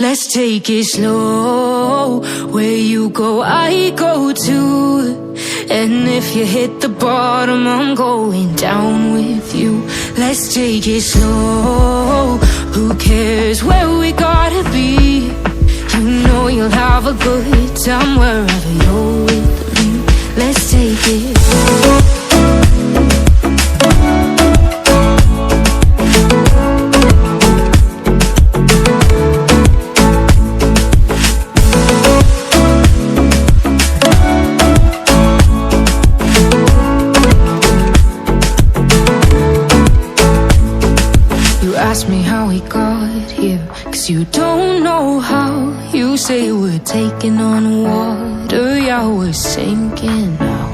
Let's take it slow. Where you go, I go too. And if you hit the bottom, I'm going down with you. Let's take it slow. Who cares where we gotta be? You know you'll have a good time wherever you're with me. Let's take it slow. Ask me how we got here, 'cause you don't know how. You say we're taking on water, yeah, we're sinking now.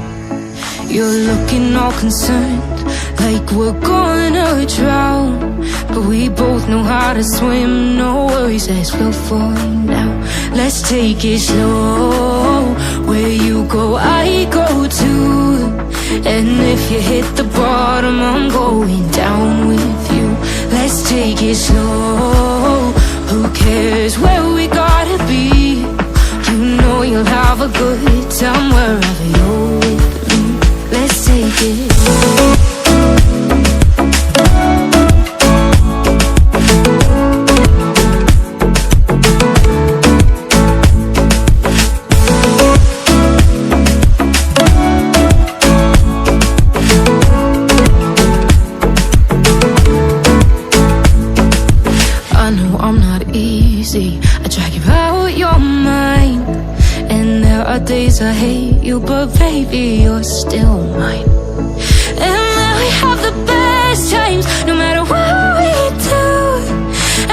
You're looking all concerned, like we're gonna drown. But we both know how to swim, no worries, as we'll find out. Let's take it slow. Where you go, I go too. And if you hit the bottom, I'm going down with you. Let's take it slow. Who cares where we gotta be? You know you'll have a good time wherever you're with me. Let's take it slow. I drag you out your mind, and there are days I hate you, but baby, you're still mine. And now we have the best times, no matter what we do.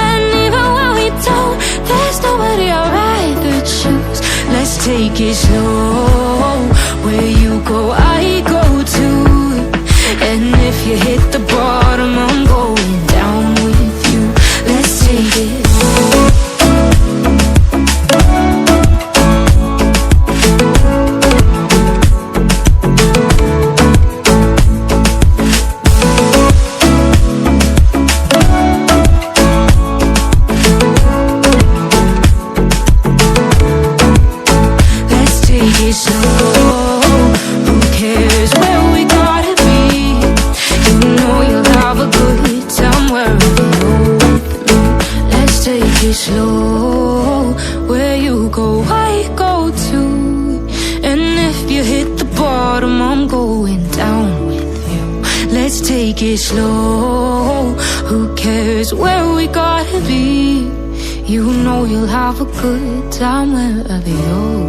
And even when we don't, there's nobody I'd rather choose. Let's take it slow. Where you go, I go too. And if you hit the bottom, I'm going down with you. Let's take it slow. Slow, where you go, I go too. And if you hit the bottom, I'm going down with you. Let's take it slow. Who cares where we gotta be? You know you'll have a good time wherever you're